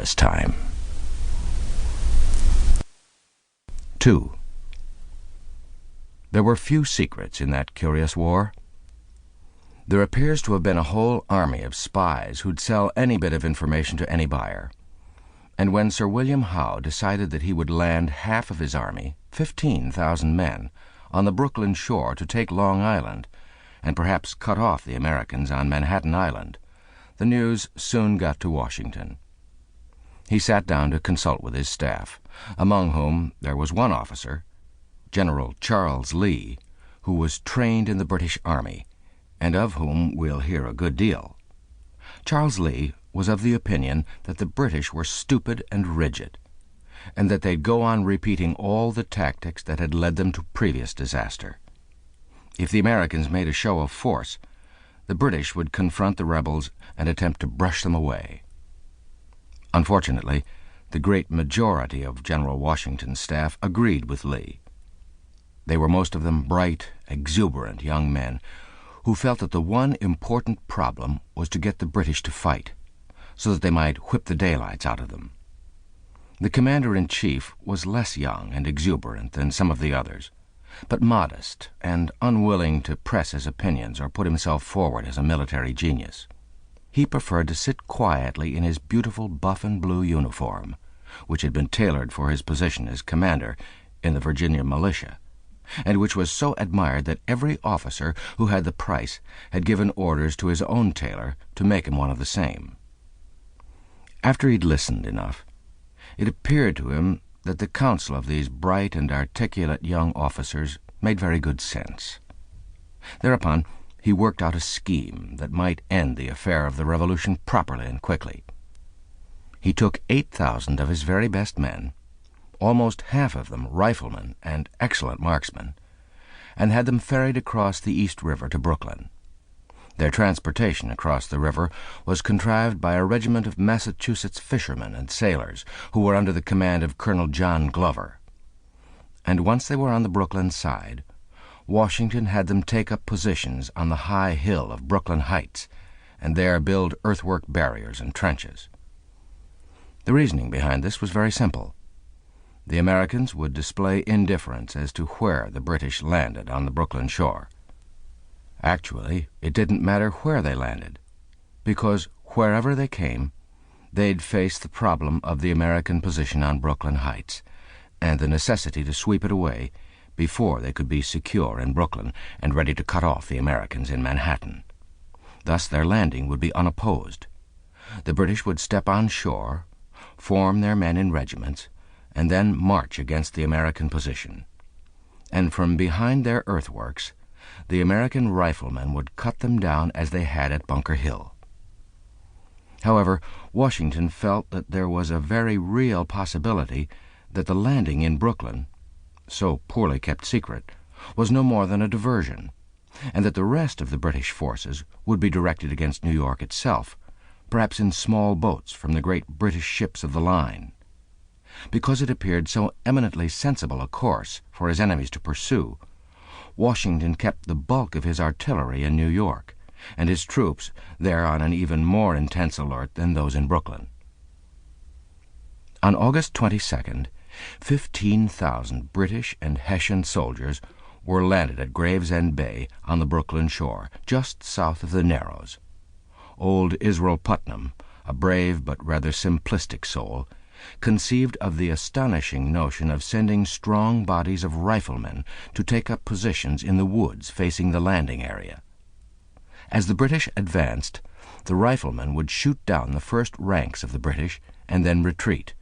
this time. 2. There were few secrets in that curious war. There appears to have been a whole army of spies who'd sell any bit of information to any buyer. And when Sir William Howe decided that he would land half of his army, 15,000 men, on the Brooklyn shore to take Long Island, and perhaps cut off the Americans on Manhattan Island, the news soon got to Washington. He sat down to consult with his staff, among whom there was one officer, General Charles Lee, who was trained in the British Army, and of whom we'll hear a good deal. Charles Lee was of the opinion that the British were stupid and rigid, and that they'd go on repeating all the tactics that had led them to previous disaster. If the Americans made a show of force, the British would confront the rebels and attempt to brush them away. Unfortunately, the great majority of General Washington's staff agreed with Lee. They were most of them bright, exuberant young men who felt that the one important problem was to get the British to fight, so that they might whip the daylights out of them. The commander-in-chief was less young and exuberant than some of the others, but modest and unwilling to press his opinions or put himself forward as a military genius. He preferred to sit quietly in his beautiful buff and blue uniform, which had been tailored for his position as commander in the Virginia militia, and which was so admired that every officer who had the price had given orders to his own tailor to make him one of the same. After he'd listened enough, it appeared to him that the counsel of these bright and articulate young officers made very good sense. Thereupon he worked out a scheme that might end the affair of the Revolution properly and quickly. He took 8,000 of his very best men, almost half of them riflemen and excellent marksmen, and had them ferried across the East River to Brooklyn. Their transportation across the river was contrived by a regiment of Massachusetts fishermen and sailors who were under the command of Colonel John Glover. And once they were on the Brooklyn side, Washington had them take up positions on the high hill of Brooklyn Heights and there build earthwork barriers and trenches. The reasoning behind this was very simple. The Americans would display indifference as to where the British landed on the Brooklyn shore. Actually, it didn't matter where they landed, because wherever they came, they'd face the problem of the American position on Brooklyn Heights and the necessity to sweep it away before they could be secure in Brooklyn and ready to cut off the Americans in Manhattan. Thus their landing would be unopposed. The British would step on shore, form their men in regiments, and then march against the American position. And from behind their earthworks, the American riflemen would cut them down as they had at Bunker Hill. However, Washington felt that there was a very real possibility that the landing in Brooklyn, so poorly kept secret, was no more than a diversion, and that the rest of the British forces would be directed against New York itself, perhaps in small boats from the great British ships of the line. Because it appeared so eminently sensible a course for his enemies to pursue, Washington kept the bulk of his artillery in New York, and his troops there on an even more intense alert than those in Brooklyn. On August 22nd, 15,000 British and Hessian soldiers were landed at Gravesend Bay on the Brooklyn shore, just south of the Narrows. Old Israel Putnam, a brave but rather simplistic soul, conceived of the astonishing notion of sending strong bodies of riflemen to take up positions in the woods facing the landing area. As the British advanced, the riflemen would shoot down the first ranks of the British and then retreat,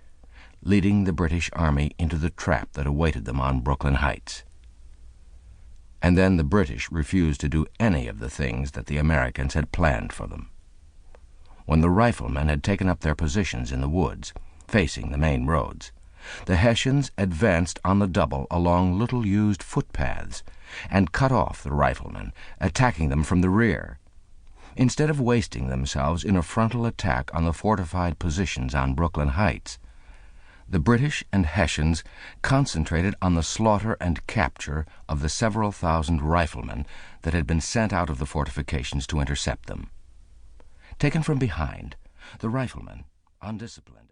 leading the British army into the trap that awaited them on Brooklyn Heights. And then the British refused to do any of the things that the Americans had planned for them. When the riflemen had taken up their positions in the woods, facing the main roads, the Hessians advanced on the double along little-used footpaths and cut off the riflemen, attacking them from the rear. Instead of wasting themselves in a frontal attack on the fortified positions on Brooklyn Heights, the British and Hessians concentrated on the slaughter and capture of the several thousand riflemen that had been sent out of the fortifications to intercept them. Taken from behind, the riflemen, undisciplined,